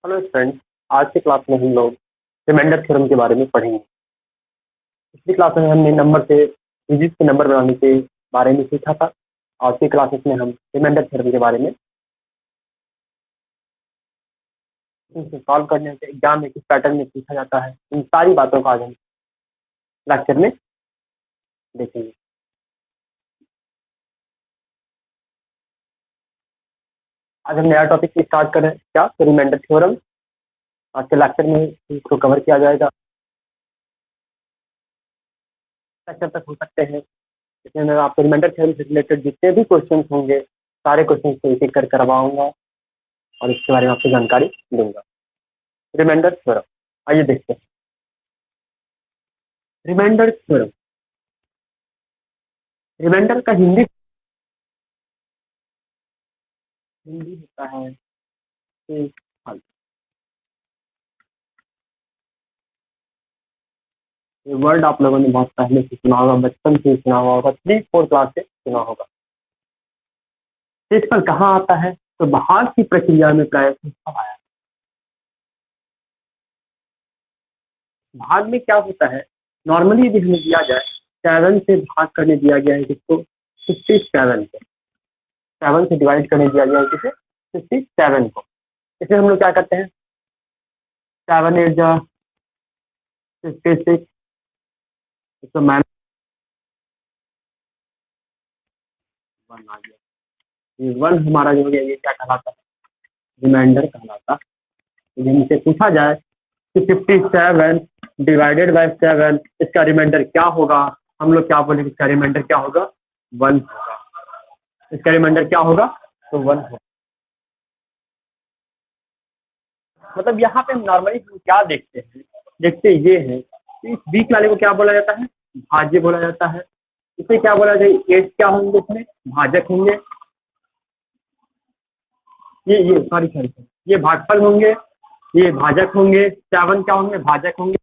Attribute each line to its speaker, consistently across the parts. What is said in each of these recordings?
Speaker 1: Hello friends. आज की class में हम लोग रिमाइंडर थ्योरम के बारे में पढ़ेंगे। पिछली क्लास में हमने नंबर से डिजिट के नंबर बनाने के बारे में सीखा था। आज की क्लासेस में हम रिमाइंडर थ्योरम के बारे में सॉल्व करने से एग्जाम में किस पैटर्न में पूछा जाता है, इन सारी बातों को आज हम लेक्चर में देखेंगे। आज हम नया टॉपिक स्टार्ट कर रहे हैं, क्या तो रिमाइंडर थ्योरम। आज के लेक्चर में इसको कवर किया जाएगा। लेक्चर तक हो सकते हैं, इसमें मैं आपको रिमाइंडर थ्योरम से रिलेटेड जितने भी क्वेश्चन होंगे सारे क्वेश्चन को एक एक कर करवाऊंगा और इसके बारे में आपको जानकारी दूंगा। रिमाइंडर थ्योरम, आइए देखते हैं। रिमाइंडर थ्योरम, रिमाइंडर का हिंदी होता है शेषफल। ये वर्ड आप लोगों ने बहुत पहले से सुना होगा, बचपन से सुना हुआ होगा, 3-4 क्लास से सुना होगा। शेषफल कहाँ आता है? तो भाग की प्रक्रिया में प्राय शेषफल आया। भाग में क्या होता है, नॉर्मली यदि हमें दिया जाए 7 से भाग करने दिया गया है किसको, 57 को। 7 से डिवाइड करने दिया गया है किसे, 57 को। इसमें हम लोग क्या करते हैं, 7 8 जा 56, इसको माइनस 1 आ गया। ये 1 हमारा जो हो गया, ये क्या कहलाता है, रिमाइंडर कहलाता है। इनसे पूछा जाए कि 57 डिवाइडेड बाय 7 इसका रिमाइंडर क्या होगा, हम लोग क्या बोलेंगे, इसका रिमाइंडर क्या होगा, 1 होगा। इसका रिमाइंडर क्या होगा, तो 1 होगा। मतलब यहाँ पे नॉर्मली हम क्या देखते हैं, देखते ये है कि इस बीच वाले को क्या बोला जाता है, भाज्य बोला जाता है। इसे क्या बोला जाए, 8 क्या होंगे, इसमें भाजक होंगे। ये सॉरी सॉरी, ये भागफल होंगे, ये भाजक होंगे। 7 क्या होंगे, भाजक होंगे।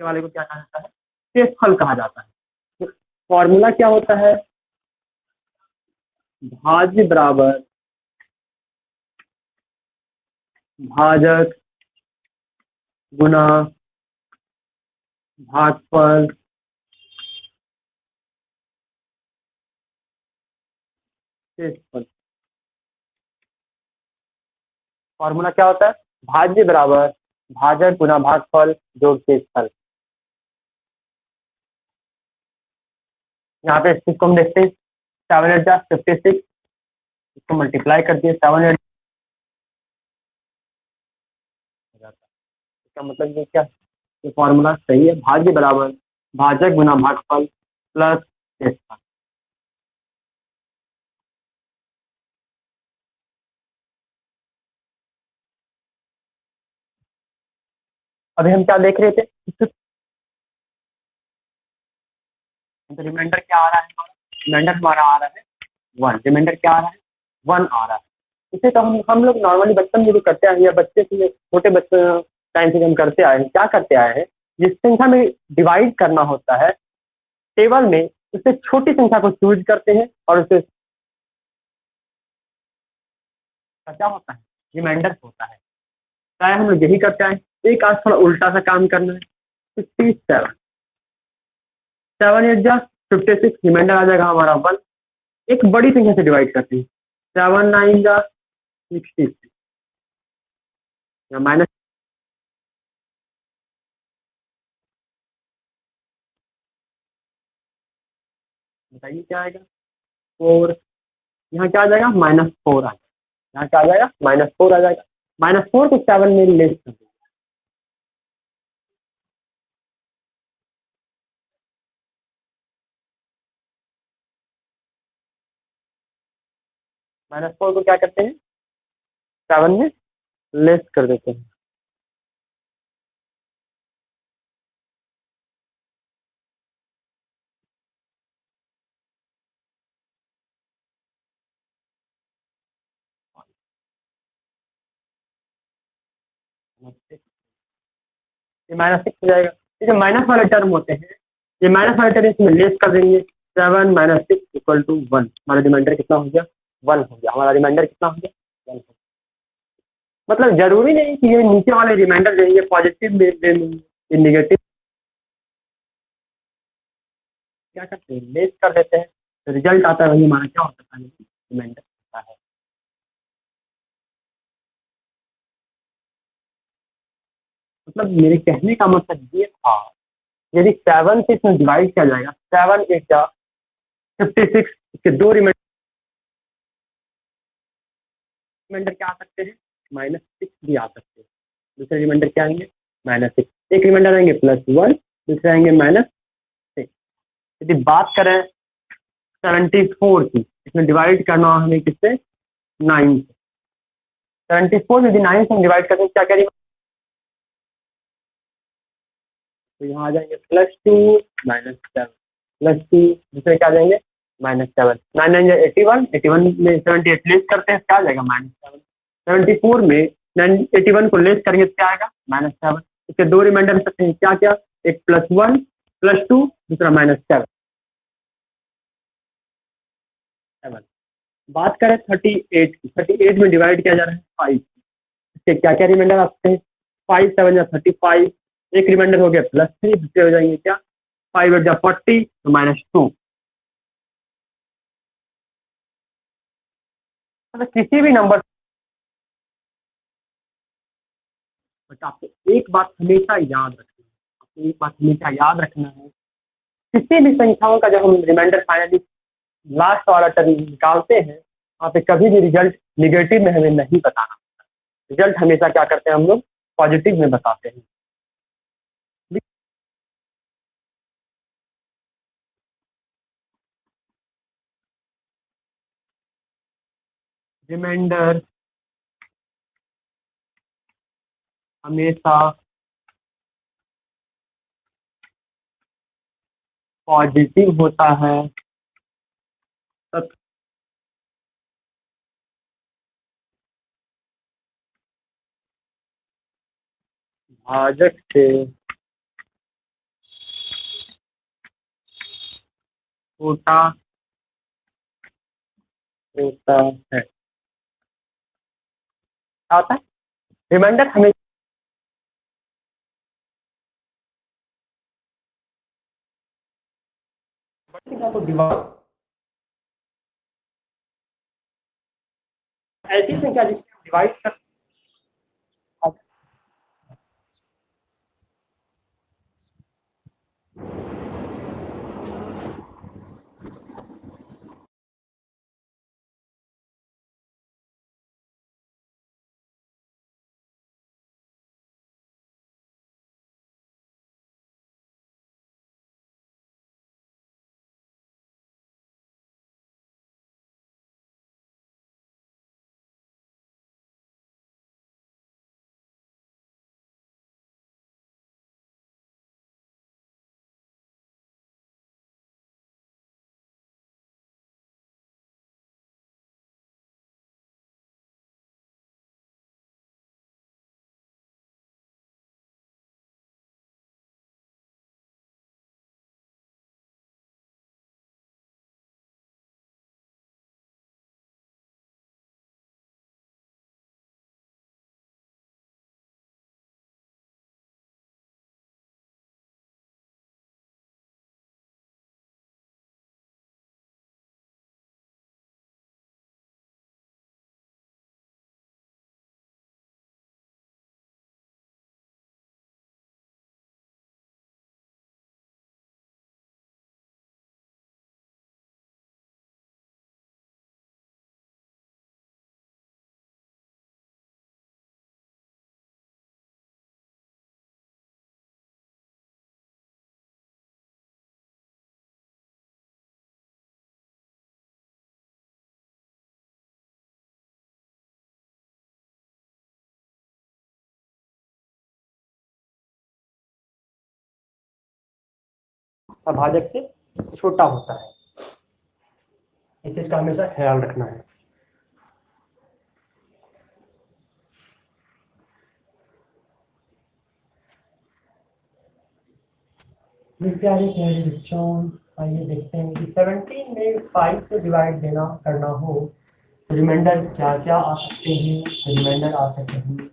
Speaker 1: वाले को क्या कहा जाता है, शेषफल कहा जाता है। तो फॉर्मूला क्या होता है, भाज्य बराबर भाजक गुना भागफल शेषफल। फॉर्मूला क्या होता है, भाज्य बराबर भाजक गुना भागफल जोड़ शेषफल। यहाँ पे इसको हम देखते हैं, 7 8 जा 56, इसको मल्टीप्लाई कर दिए, 7 8 हो जाता है। इसका मतलब ये क्या, ये फॉर्मूला सही है, भाज्य बराबर भाजक गुना भागफल प्लस शेषफल। अभी हम क्या देख रहे थे, रिमाइंडर क्या आ रहा है, रिमाइंडर हमारा आ रहा है 1। रिमाइंडर क्या आ रहा है, 1 आ रहा है। इसे तो हम लोग नॉर्मली बचपन में जो करते आए हैं, या बच्चे से छोटे बच्चे टाइम से हम करते आए हैं, क्या करते आए हैं, जिस संख्या में डिवाइड करना होता है टेबल में, उससे छोटी संख्या को चूज करते हैं और उससे क्या होता है, रिमाइंडर होता है। चाहे हम लोग यही करते आए। एक आज थोड़ा उल्टा सा काम करना है, 57 7 8 जा 56, रिमाइंडर आ जाएगा हमारा 1। एक बड़ी संख्या से डिवाइड करते हैं, 7 9 जा 66, या माइनस, बताइए क्या आएगा, 4। यहाँ क्या आ जाएगा, -4 आ जाएगा। यहाँ क्या आ जाएगा, -4 आ जाएगा। -4 को 7 में लेस कर देंगे, -4 को क्या करते हैं, 7 में लेस कर देते हैं। ये -6 हो जाएगा। ये जो माइनस वाले टर्म होते हैं, ये माइनस वाले टर्म इसमें लेस कर देंगे। 7 - 6 = 1। हमारा रिमाइंडर कितना हो गया, 1 हो गया। हमारा रिमाइंडर कितना हो गया, 1 हो गया। मतलब जरूरी नहीं कि ये नीचे वाले रिमाइंडर जो है ये पॉजिटिव में ये निगेटिव क्या करते हैं लेस कर देते हैं, तो रिजल्ट आता है वही हमारा क्या होता है रिमाइंडर होता है। मतलब मेरे कहने का मतलब ये था, यदि 7 से इसमें डिवाइड किया जाएगा, 7 8 जा 56, इसके दो रिमाइंडर क्या आ सकते हैं, -6 भी आ सकते हैं। दूसरे रिमाइंडर क्या आएंगे, -6। एक रिमाइंडर आएंगे +1, दूसरे आएंगे -6। यदि बात करें 74 की, इसमें डिवाइड करना हमें किससे, 9 से। 74 यदि 9 से हम डिवाइड करते हैं क्या करेंगे, तो यहाँ आ जाएंगे +2 -7 +2, दूसरे क्या आ जाएंगे -7। 9 9 81, 81 में 78 लेस करते हैं क्या आ जाएगा -7। 74 में 81 को लेस करेंगे तो क्या आएगा -7। इसके दो रिमाइंडर सकते हैं क्या क्या, एक +1 +2, दूसरा -7। बात करें 38 की, 38 में डिवाइड किया जा रहा है 5, इसके क्या क्या रिमाइंडर आ सकते हैं, 5 7 या 35, एक रिमाइंडर हो गया +3, दूसरे हो जाएंगे क्या 5 8 जा 40, तो -2। मतलब किसी भी नंबर, बट आपको एक बात हमेशा याद रखना है, आपको एक बात हमेशा याद रखना है, किसी भी संख्याओं का जब हम रिमाइंडर फाइनली लास्ट वाला टर्म निकालते हैं, वहाँ पे कभी भी रिजल्ट निगेटिव में हमें नहीं बताना, रिजल्ट हमेशा क्या करते हैं हम लोग पॉजिटिव में बताते हैं। रिमाइंडर हमेशा पॉजिटिव होता है तब भाजक से छोटा होता है। क्या होता है, रिमाइंडर हमेशा संख्या को डिवाइड, ऐसी संख्या जिससे हम डिवाइड कर, भाजक से छोटा होता है, इस चीज का हमेशा ख्याल रखना है। प्यारे प्यारे बच्चों, आइए देखते हैं कि 17 में 5 से डिवाइड देना करना हो रिमाइंडर क्या क्या आ सकते हैं? रिमाइंडर आ सकते हैं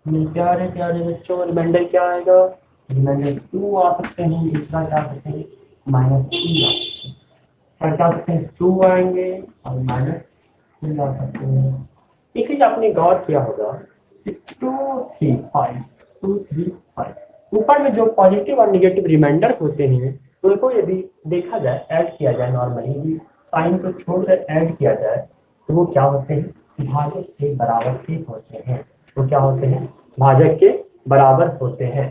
Speaker 1: मेरे प्यारे प्यारे बच्चों, रिमाइंडर क्या आएगा? रिमाइंडर 2 आ सकते हैं, दूसरा क्या आ सकते हैं? -3 आ सकते हैं। क्या क्या आ सकते हैं? 2 आएंगे और -3 आ सकते हैं। एक चीज आपने गौर किया होगा कि 2 3 5 ऊपर में जो पॉजिटिव और निगेटिव रिमाइंडर होते हैं उनको यदि देखा जाए, ऐड किया जाए, नॉर्मली यदि साइन को छोड़कर ऐड किया जाए तो वो क्या होते हैं? भाजक के बराबर के होते हैं। वो क्या होते हैं? भाजक के बराबर होते हैं।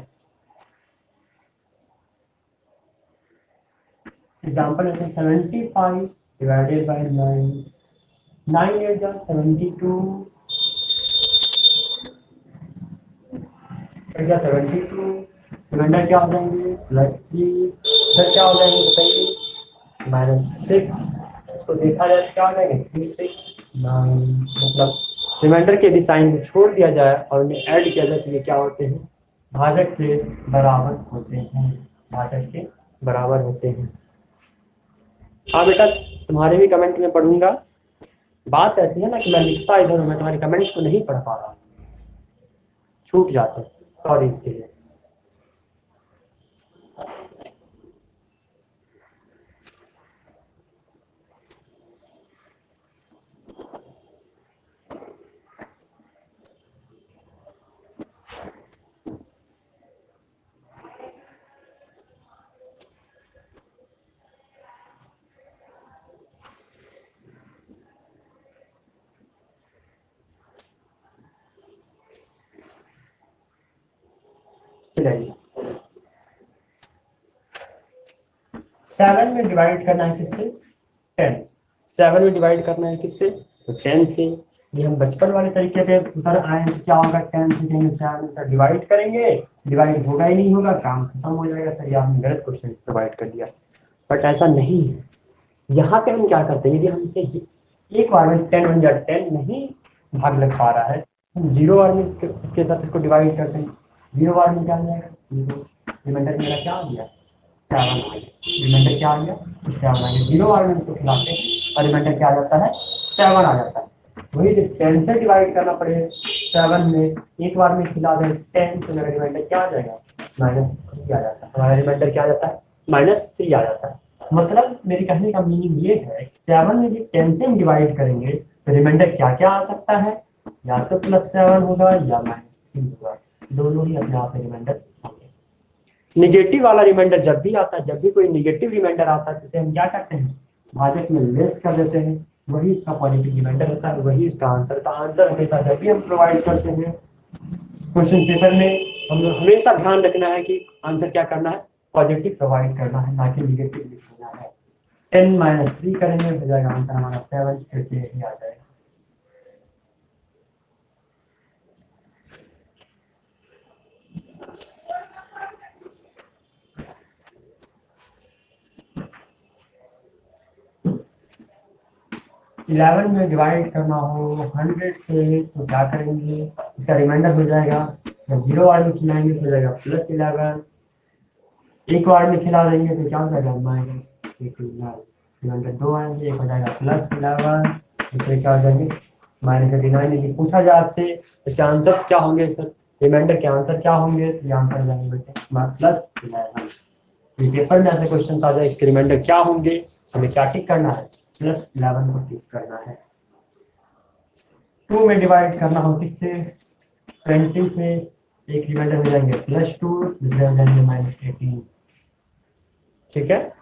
Speaker 1: एग्जाम्पल है 75 डिवाइडेड बाई 9, 9 8 जा 72, 72 रिमाइंडर क्या हो जाएंगे? +3, फिर क्या हो जाएंगे बताइए? -6। इसको देखा जाए क्या हो जाएंगे? 3 6 9। मतलब रिमाइंडर के यदि साइन को छोड़ दिया जाए और उन्हें ऐड किया जाए तो ये क्या होते हैं? भाजक के बराबर होते हैं। भाजक के बराबर होते हैं। हाँ बेटा, तुम्हारे भी कमेंट में पढ़ूंगा। बात ऐसी है ना कि मैं लिखता इधर हूँ, मैं तुम्हारे कमेंट्स को नहीं पढ़ पा रहा हूँ, छूट जाते हैं, सॉरी इसके लिए। चलिए 7 में डिवाइड करना है किससे? 10। 7 में डिवाइड करना है किससे? तो 10 से। ये हम बचपन वाले तरीके पे उधर आए तो क्या होगा? 10 से कहेंगे 7 से डिवाइड करेंगे, डिवाइड होगा ही नहीं होगा, काम खत्म हो जाएगा। सर ये आपने गलत क्वेश्चन प्रोवाइड कर दिया, बट ऐसा नहीं है। यहाँ पे हम क्या करते हैं, यदि हमसे एक बार में 10 बन जाए, 10 नहीं भाग लग पा रहा है, हम 0 बार में इसके साथ इसको डिवाइड करते हैं। 0 बार में क्या आ जाएगा? रिमाइंडर मेरा क्या आ गया? 7 आ गया। रिमाइंडर क्या आ गया? 7 आ गया। 0 बार में इसको खिलाते हैं और रिमाइंडर क्या आ जाता है? 7 आ जाता है। वही 10 से डिवाइड करना पड़ेगा 7 में, एक बार में खिला दें 10 तो मेरा रिमाइंडर क्या आ जाएगा? -3 आ जाता है। हमारा रिमाइंडर क्या आ जाता है? -3 आ जाता है। मतलब मेरी कहने का मीनिंग ये है कि 7 में भी 10 से हम डिवाइड करेंगे तो रिमाइंडर क्या क्या आ सकता है? या तो +7 होगा या -3 होगा, दोनों ही अपने आप में रिमाइंडर होंगे। निगेटिव वाला रिमाइंडर जब भी आता है, जब भी कोई निगेटिव रिमाइंडर आता है तो उसे हम क्या करते हैं? भाजक में लेस कर देते हैं। वही इसका पॉजिटिव रिमाइंडर होता है, वही इसका आंसर का आंसर हमेशा जब भी हम प्रोवाइड करते हैं क्वेश्चन पेपर में, हमें हमेशा ध्यान रखना है कि आंसर क्या करना है? पॉजिटिव प्रोवाइड करना है, ना कि निगेटिव लिखना है। 10 - 3 करेंगे हो जाएगा आंसर हमारा 7, फिर से यही आ जाएगा। इलेवन में डिवाइड करना हो 100 से तो क्या करेंगे? इसका रिमाइंडर हो जाएगा, जब 0 बार में खिलाएंगे तो हो जाएगा +11, एक बार में खिला देंगे तो क्या हो जाएगा? -89। रिमाइंडर 2 आएंगे, एक हो जाएगा +11, दूसरे क्या हो जाएंगे? -89। यदि पूछा जाए आपसे इसके आंसर्स क्या होंगे सर, रिमाइंडर के आंसर क्या होंगे, तो ये आंसर हो जाएंगे बेटे +11। ये पेपर में ऐसे क्वेश्चन आ जाए इसके रिमाइंडर क्या होंगे, हमें क्या टिक करना है? +11 को टिक करना है। 2 में डिवाइड करना हो किससे? 20 से, एक रिमाइंडर हो जाएंगे +2, दूसरे हो जाएंगे -18। ठीक है।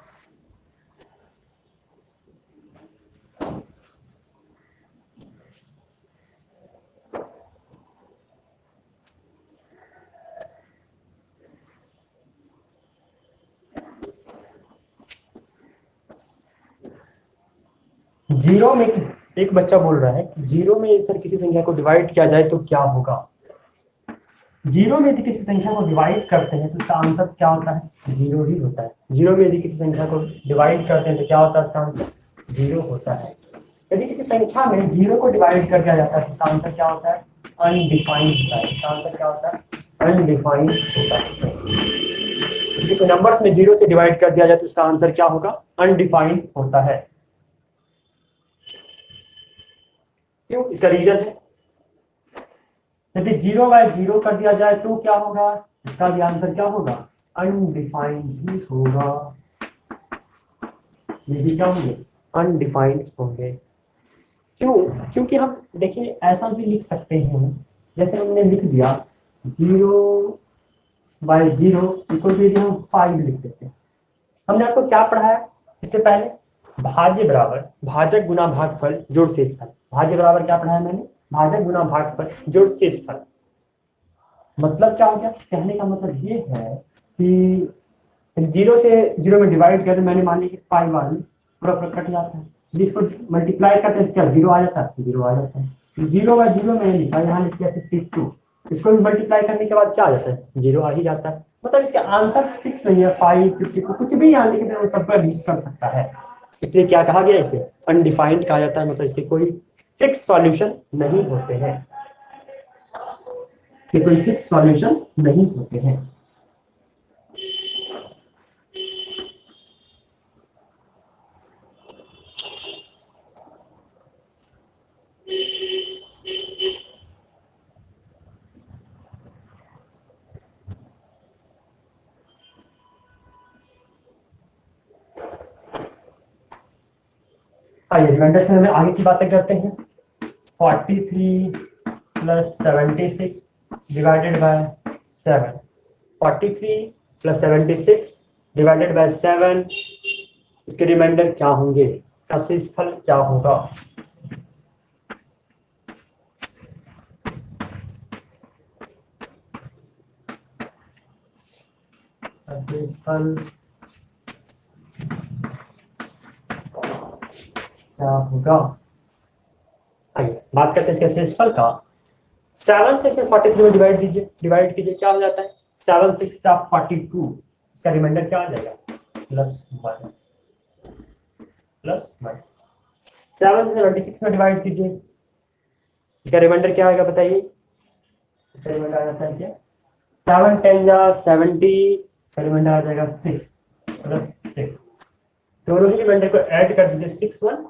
Speaker 1: जीरो में एक बच्चा बोल रहा है कि 0 में सर किसी संख्या को डिवाइड किया जाए तो क्या होगा? 0 में यदि किसी संख्या को डिवाइड करते हैं तो उसका आंसर क्या होता है? 0 ही होता है। 0 में यदि किसी संख्या को डिवाइड करते हैं तो क्या होता है? उसका आंसर 0 होता है। यदि किसी संख्या में 0 को डिवाइड कर दिया जाता है तो उसका आंसर क्या होता है? अनडिफाइंड होता है। इसका आंसर क्या होता है? अनडिफाइंड होता है। यदि कोई नंबर्स में 0 से डिवाइड कर दिया जाए तो उसका आंसर क्या होगा? अनडिफाइंड होता है। क्यों, इसका रीजन है यदि 0/0 कर दिया जाए तो क्या होगा, इसका भी आंसर क्या होगा, अनडिफाइंड ही होगा। ये भी क्या होंगे, अनडिफाइंड होंगे। क्यों, क्योंकि हम देखिए ऐसा भी लिख सकते हैं, जैसे हमने लिख दिया 0/0 इक्वल टू हम 5 लिख देते हैं। हमने आपको क्या पढ़ाया इससे पहले, भाज्य बराबर भाजक गुना भागफल जोड़ शेषफल। भाज्य बराबर क्या पढ़ाया मैंने, भाजक गुना भागफल जोड़ शेषफल। मतलब क्या हो गया, कहने का मतलब ये है कि 0 से 0 में डिवाइड किया तो मैंने मान लिया कि 5 बार में पूरा पूरा कट जाता है, जिसको मल्टीप्लाई करते हैं क्या 0 आ जाता है, 0 आ जाता है। 0/0 मैंने लिखा, यहाँ लिख दिया 52, इसको भी मल्टीप्लाई करने के बाद क्या आ जाता है, 0 आ ही जाता है। मतलब इसके आंसर फिक्स नहीं है, 5, 52 कुछ भी यहाँ लिख दे वो सब पर कर सकता है। इसलिए क्या कहा गया, इसे अनडिफाइंड कहा जाता है, मतलब इसके कोई फिक्स सॉल्यूशन नहीं होते हैं, कि कोई फिक्स सॉल्यूशन नहीं होते हैं। आइए रिमाइंडर से हमें आगे की बातें करते हैं। 43 plus 76 divided by 7। 43 plus 76 divided by 7, इसके रिमाइंडर क्या होंगे, का शेषफल क्या होगा। शेषफल क्या होगा, आइए बात करते हैं इसके शेषफल का। 7 से इसमें 43 में डिवाइड दीजिए, डिवाइड कीजिए, क्या हो जाता है 7 6 42, इसका रिमाइंडर क्या आ जाएगा, +1 +1। 7 से 76 में डिवाइड कीजिए, इसका रिमाइंडर क्या आएगा बताइए, इसका रिमाइंडर आ जाता है क्या, 7 10 जा 70, इसका रिमाइंडर आ जाएगा 6 +6। दोनों ही रिमाइंडर को ऐड कर दीजिए, 6 1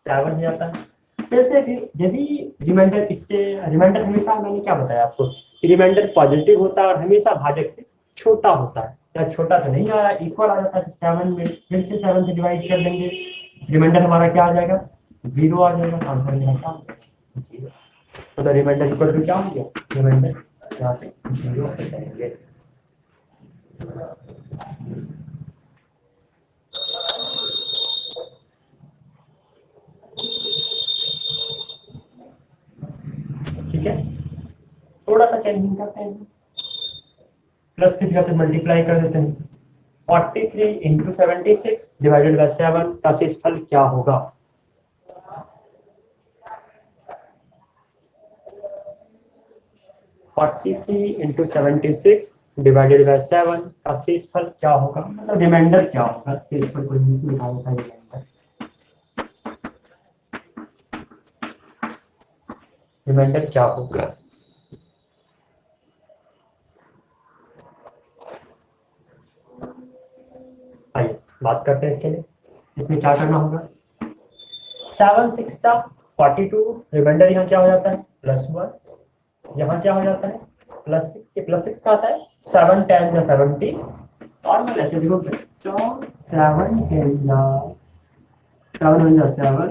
Speaker 1: 7 हो जाता है। फिर से यदि रिमाइंडर इससे, रिमाइंडर हमेशा मैंने क्या बताया आपको, रिमाइंडर पॉजिटिव होता है और हमेशा भाजक से छोटा होता है, या छोटा तो नहीं आ रहा, इक्वल आ जाता है 7 में, फिर से 7 से डिवाइड कर देंगे, रिमाइंडर हमारा क्या आ जाएगा, 0 आ जाएगा, आंसर मेरा क्या आ जाएगा 0। तो रिमाइंडर इक्वल टू क्या हो गया, रिमाइंडर यहाँ से 0 हो जाएंगे। ठीक है, थोड़ा सा चेंजिंग करते हैं, प्लस की जगह पे मल्टीप्लाई कर देते हैं। 43 इंटू 76 डिवाइडेड बाय 7 का शेषफल क्या होगा। 43 इंटू 76 डिवाइडेड बाय 7 का शेषफल क्या होगा, मतलब रिमाइंडर क्या होगा, शेषफल को निकालने का रिमाइंडर, रिमाइंडर क्या होगा। आइए बात करते हैं इसके लिए, इसमें क्या करना होगा, 7 6 42, रिमाइंडर यहाँ क्या हो जाता है +1, यहाँ क्या हो जाता है +6, ये +6 कहाँ से है, 7 10 या 70, और मैं ऐसे देखो 7 10 या 7 या 7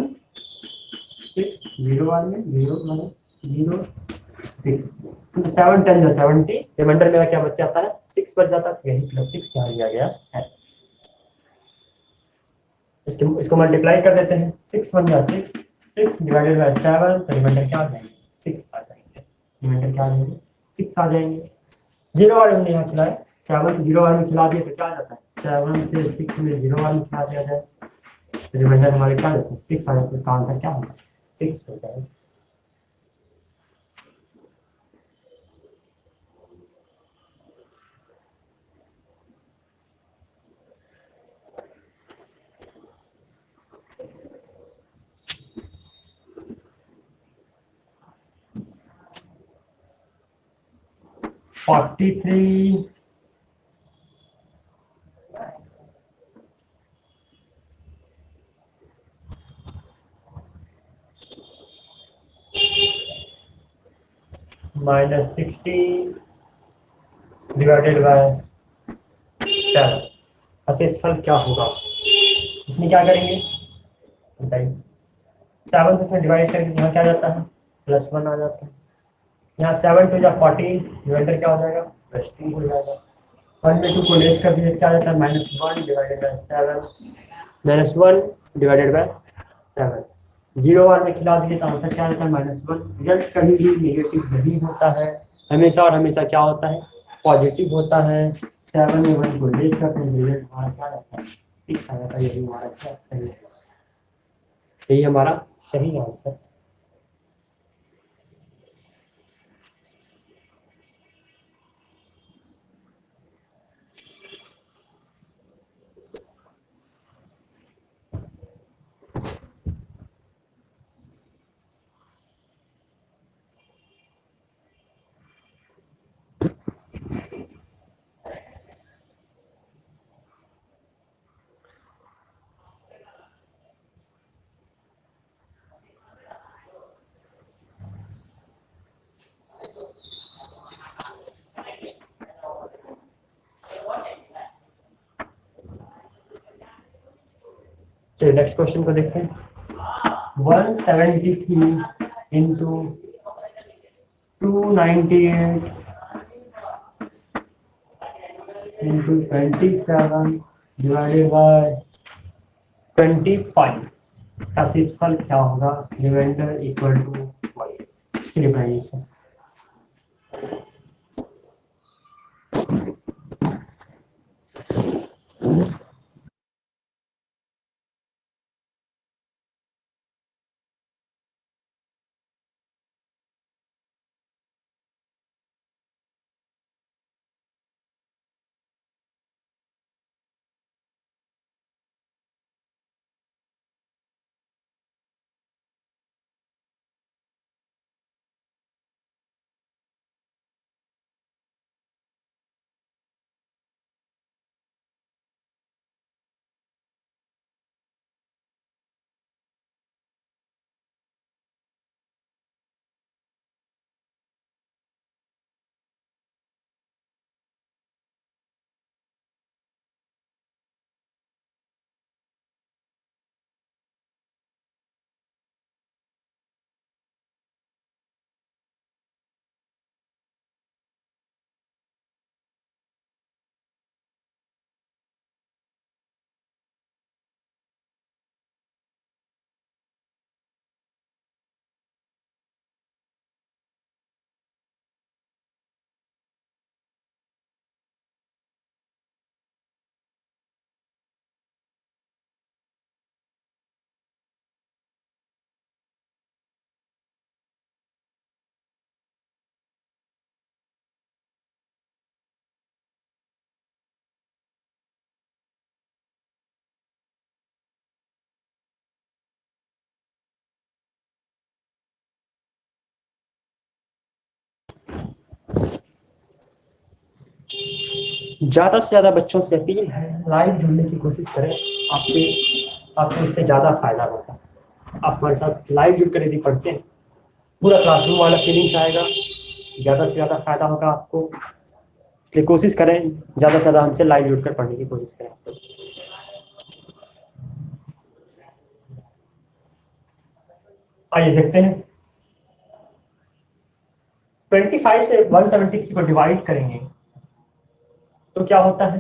Speaker 1: 6 0 1 में 0 0 6, तो 7 10 या 70, रिमाइंडर मेरा क्या बच जाता है 6 बच जाता है, तो यही +6 यहाँ लिया गया है। इसको मल्टीप्लाई कर देते हैं, 6 1 या 6, 6 डिवाइडेड बाय 7, तो रिमाइंडर क्या आ जाएंगे 6 आ जाएंगे, रिमाइंडर क्या आ जाएंगे 6 आ जाएंगे। 0 वाले हमने यहाँ खिलाया, 7 से 0 वाले में खिला दिया तो क्या आ जाता है, 7 से 6 में 0 वाले में खिला दिया जाए तो रिमाइंडर हमारे क्या आ जाते हैं 6 आ जाते हैं, इसका आंसर क्या होगा 6 हो जाएगा। फोर्टी थ्री -60 डिवाइडेड बाय 7 का शेषफल क्या होगा? इसमें क्या करेंगे बताइए। 7 से इसमें डिवाइड करके यहाँ क्या आ जाता है +1 आ जाता है। यहाँ 7 टू या 14 डिवाइडर क्या हो जाएगा +2 हो जाएगा। 1 में 2 को लेस कर दिए क्या आ जाता है -1 डिवाइडेड बाय 7 -1 डिवाइडेड बाय 7 0 1 में खिला दिए तो आंसर क्या आता है -1। रिजल्ट कभी भी नेगेटिव नहीं होता है, हमेशा और हमेशा क्या होता है पॉजिटिव होता है। 7 में 1 को लेस करते हैं रिजल्ट हमारा क्या रहता है 6 आ जाता है। यही हमारा क्या सही है, यही हमारा सही आंसर। चलिए नेक्स्ट क्वेश्चन को देखते हैं। 173 इंटू 298 इंटू 27 डिवाइडेड बाय 25 का शेषफल क्या होगा? Remainder equal to 1। चलिए बनाइए इसे। ज़्यादा से ज़्यादा बच्चों से अपील है लाइव जुड़ने की कोशिश करें। आपको इससे ज़्यादा फायदा होगा। आप हमारे साथ लाइव जुड़ कर यदि पढ़ते हैं पूरा क्लासरूम वाला फीलिंग्स आएगा, ज़्यादा से ज़्यादा फायदा होगा आपको। इसलिए कोशिश करें ज़्यादा से ज़्यादा हमसे लाइव जुड़ कर पढ़ने की कोशिश करें। आइए देखते हैं 25 से 173 को डिवाइड करेंगे तो क्या होता है?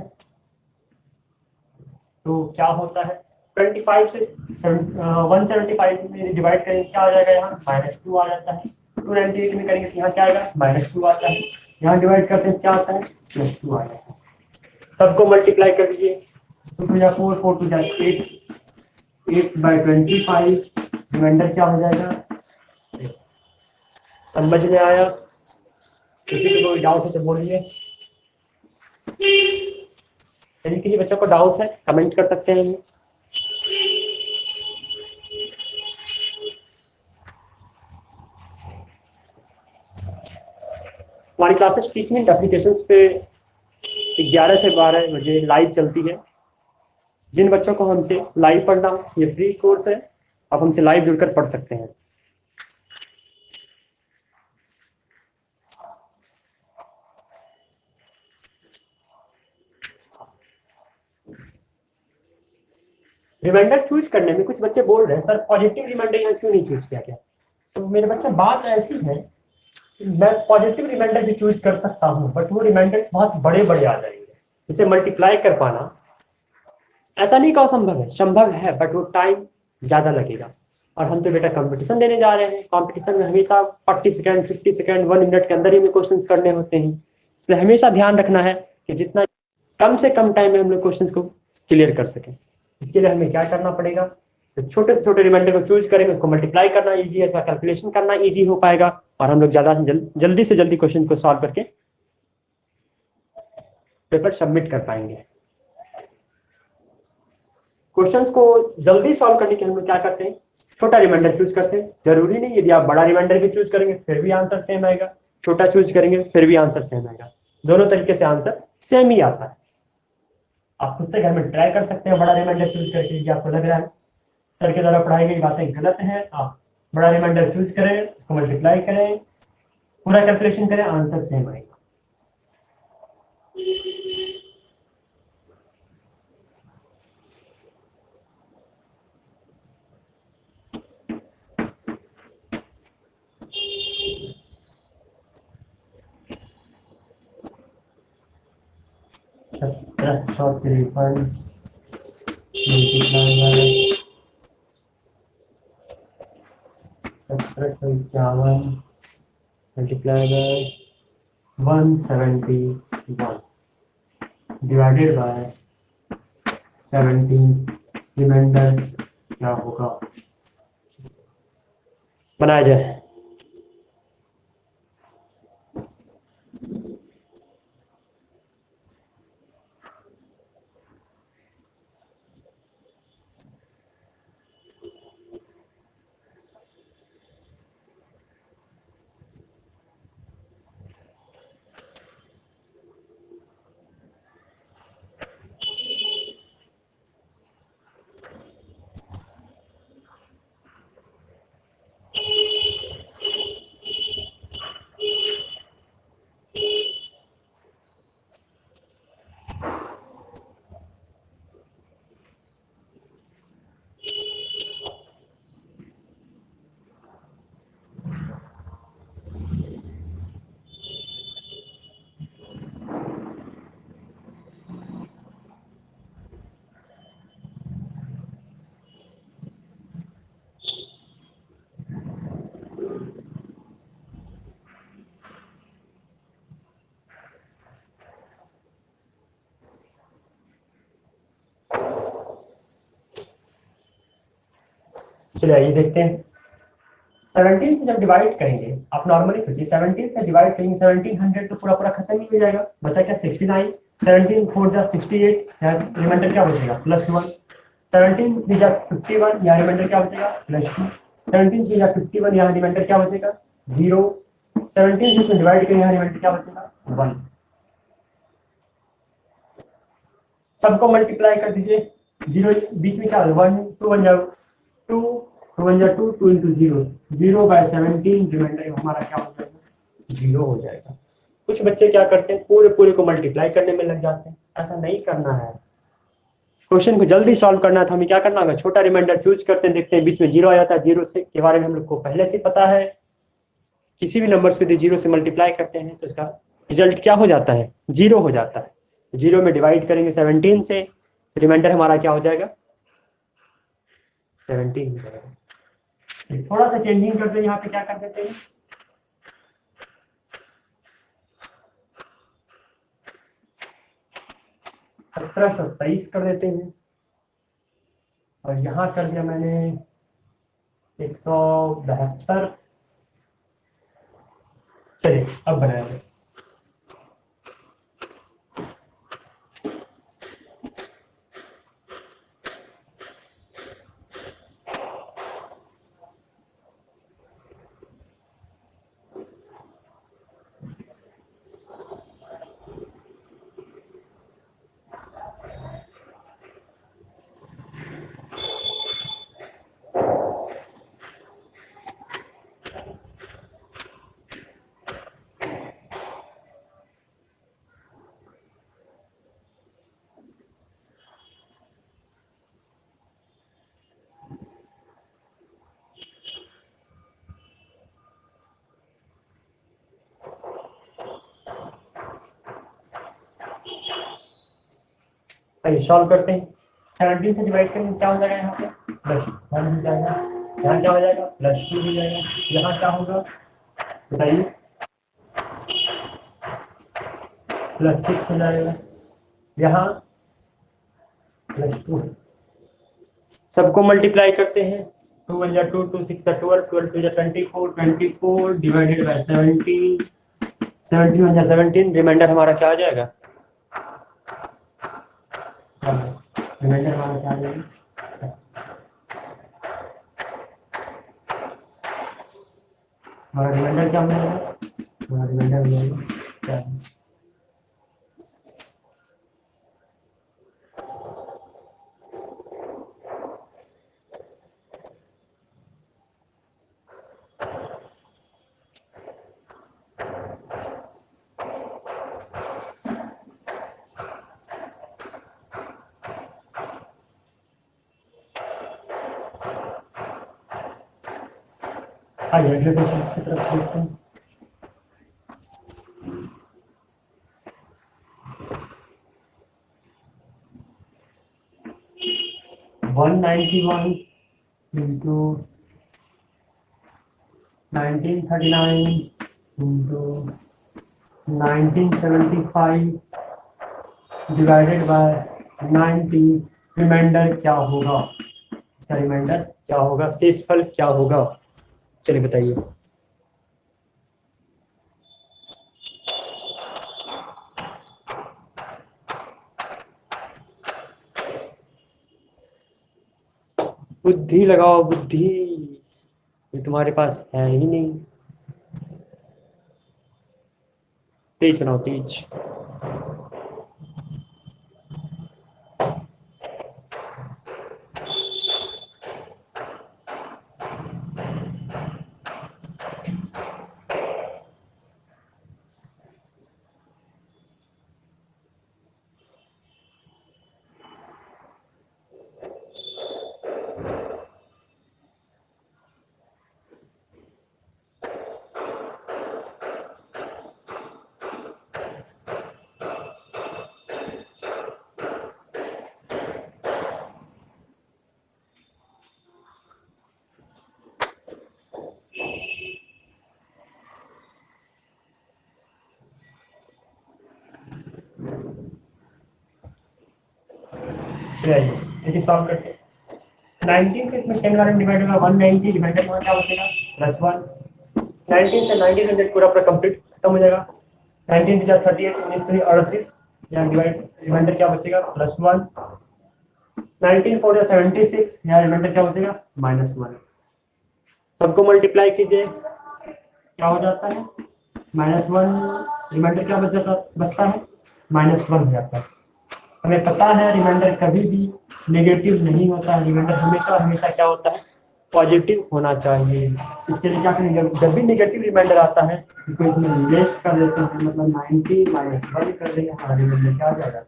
Speaker 1: तो क्या होता है 25 से 175 में डिवाइड करेंगे क्या आ जाएगा? यहाँ -2 आ जाता है। 298 में करेंगे तो यहाँ क्या आएगा -2 आता है। यहाँ डिवाइड करते हैं क्या आता है +2 आ जाता है। सबको मल्टीप्लाई कर दीजिए 2 टू 4 4 टू 8 8/25 रिमाइंडर क्या हो जाएगा? समझ में आया? किसी को कोई डाउट है तो बोलिए। यदि किसी बच्चों को डाउट है कमेंट कर सकते हैं। हमारी क्लासेस 30 मिनट एप्लीकेशंस पे 11 से 12 बजे लाइव चलती है। जिन बच्चों को हमसे लाइव पढ़ना हो, ये फ्री कोर्स है, आप हमसे लाइव जुड़कर पढ़ सकते हैं।
Speaker 2: रिमाइंडर चूज करने में कुछ बच्चे बोल रहे हैं सर पॉजिटिव रिमाइंडर यहाँ क्यों नहीं चूज किया गया। तो मेरे बच्चे बात ऐसी है मैं पॉजिटिव रिमाइंडर भी चूज कर सकता हूँ बट वो रिमाइंडर्स बहुत बड़े बड़े आ जाएंगे, इसे मल्टीप्लाई कर पाना ऐसा नहीं कहो संभव है बट वो टाइम ज्यादा लगेगा। और हम तो बेटा कंपटीशन देने जा रहे हैं, कंपटीशन में हमेशा 40 सेकंड 50 सेकंड 1 मिनट के अंदर ही में क्वेश्चन करने होते हैं, इसलिए हमेशा ध्यान रखना है कि जितना कम से कम टाइम में हम लोग क्वेश्चन को क्लियर कर सकें। इसके लिए हमें क्या करना पड़ेगा, तो छोटे से छोटे रिमाइंडर को चूज करेंगे, उसको मल्टीप्लाई करना ईजी है, इसका कैलकुलेशन करना ईजी हो पाएगा और हम लोग ज्यादा जल्दी से जल्दी क्वेश्चन को सॉल्व करके पेपर सबमिट कर पाएंगे। क्वेश्चंस को जल्दी सॉल्व करने के लिए हम लोग क्या करते हैं, छोटा रिमाइंडर चूज करते हैं। जरूरी नहीं यदि आप बड़ा रिमाइंडर भी चूज करेंगे फिर भी आंसर सेम आएगा, छोटा चूज करेंगे फिर भी आंसर सेम आएगा, दोनों तरीके से आंसर सेम ही आता है। आप खुद से घर में ट्राई कर सकते हैं बड़ा रिमाइंडर चूज करके, कि आपको लग रहा है सर के द्वारा पढ़ाई गई बातें गलत हैं, आप बड़ा रिमाइंडर चूज करें, उसको मल्टीप्लाई करें, पूरा कैलकुलेशन करें, आंसर सेम आएगा। Short refund multiply by 171 divided by 17, remainder क्या होगा, बनाया जाए। चलिए आइए देखते हैं। 17 से जब डिवाइड करेंगे, आप नॉर्मली सोचिए 17 से डिवाइड करेंगे 1700 तो पूरा पूरा खत्म ही हो जाएगा, बचा क्या 69, 17 4 जा 68, रिमाइंडर क्या बचेगा +1, 17 3 जा 51, यहाँ रिमाइंडर क्या बचेगा +2, 17 3 जा 51, यहाँ रिमाइंडर क्या बचेगा 0, 17 से डिवाइड करेंगे यहाँ रिमाइंडर क्या बचेगा 1। सबको मल्टीप्लाई कर दीजिए, 0 बीच में क्या होगा 1 2 1 जा 2 2 1 जा 2 2 into 0 0/17, रिमाइंडर हमारा क्या हो जाएगा 0 हो जाएगा। कुछ बच्चे क्या करते हैं पूरे पूरे को मल्टीप्लाई करने में लग जाते हैं, ऐसा नहीं करना है। क्वेश्चन को जल्दी सॉल्व करना है तो हमें क्या करना होगा, छोटा रिमाइंडर चूज करते हैं, देखते हैं बीच में 0 आ जाता है, 0 से के बारे में हम लोग को पहले से पता है, किसी भी नंबर पे 0 से मल्टीप्लाई करते हैं तो इसका रिजल्ट क्या हो जाता है 0 हो जाता है। 0 में डिवाइड करेंगे 17 से, रिमाइंडर हमारा क्या हो जाएगा 17 हो जाएगा। थोड़ा सा चेंजिंग करते हैं, यहाँ पे क्या कर देते हैं 1723 कर देते हैं और यहाँ कर दिया मैंने 172। चलिए अब बनाया जाए। आइए सॉल्व करते हैं। 17 से डिवाइड करेंगे क्या हो जाएगा, यहाँ पे +1 हो जाएगा, यहाँ क्या हो जाएगा +2 हो जाएगा, यहाँ क्या होगा बताइए +6 हो जाएगा, यहाँ +2। सबको मल्टीप्लाई करते हैं, 2 1 2 2 6 12 12 2 24 24 डिवाइडेड बाय 17 17 1 17, रिमाइंडर हमारा क्या आ जाएगा, रिमाइंडर हमारा क्या आ जाएगा, हमारा रिमाइंडर क्या हो जाएगा, हमारा रिमाइंडर हो जाएगा क्या, आइए अगले क्वेश्चन की तरफ देखते हैं। One 91 into 1939 into 1975 divided by 90, remainder क्या होगा, इसका रिमाइंडर क्या होगा, शेषफल क्या होगा, चलिए बताइए। बुद्धि लगाओ बुद्धि, ये तुम्हारे पास है ही नहीं, तेज बनाओ तेज। देखिए सॉल्व करते हैं। 19 से इसमें 10 वाले डिवाइड होगा 190, डिवाइडेड में क्या बचेगा +1। 19 से 1900 पूरा पूरा कंप्लीट खत्म हो जाएगा। 19 से 38 19 से 38, यहाँ डिवाइड रिमाइंडर क्या बचेगा +1। 19 4 76, यहाँ रिमाइंडर क्या बचेगा -1। सबको मल्टीप्लाई कीजिए, क्या हो जाता है -1, रिमाइंडर क्या बचता है -1 हो जाता है। हमें पता है रिमाइंडर कभी भी नेगेटिव नहीं होता है, रिमाइंडर हमेशा हमेशा क्या होता है पॉजिटिव होना चाहिए। इसके लिए क्या करेंगे, जब भी नेगेटिव रिमाइंडर आता है इसको इसमें लेस कर देते हैं, मतलब 90 -1 कर देंगे, हमारा रिमाइंडर क्या हो जाएगा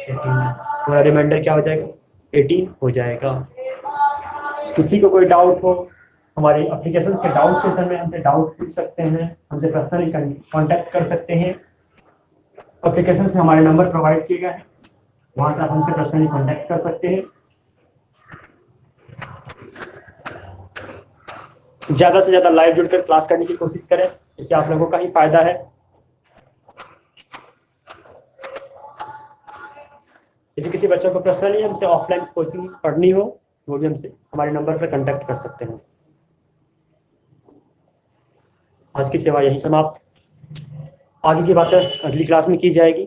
Speaker 2: 18, हमारा रिमाइंडर क्या हो जाएगा 18 हो जाएगा। किसी को कोई डाउट हो, हमारे एप्लीकेशन के डाउट सेशन में हमसे डाउट पूछ सकते हैं, हमसे पर्सनली कांटेक्ट कर सकते हैं। एप्लीकेशन से हमारे नंबर प्रोवाइड किए गए हैं, वहां से आप हमसे पर्सनली कांटेक्ट कर सकते हैं। ज्यादा से ज्यादा लाइव जुड़कर क्लास करने की कोशिश करें, इससे आप लोगों का ही फायदा है। यदि किसी बच्चों को पर्सनली हमसे ऑफलाइन कोचिंग पढ़नी हो, वो भी हमसे हमारे नंबर पर कांटेक्ट कर सकते हैं। आज की सेवा यही समाप्त, आगे की बातें अगली क्लास में की जाएगी।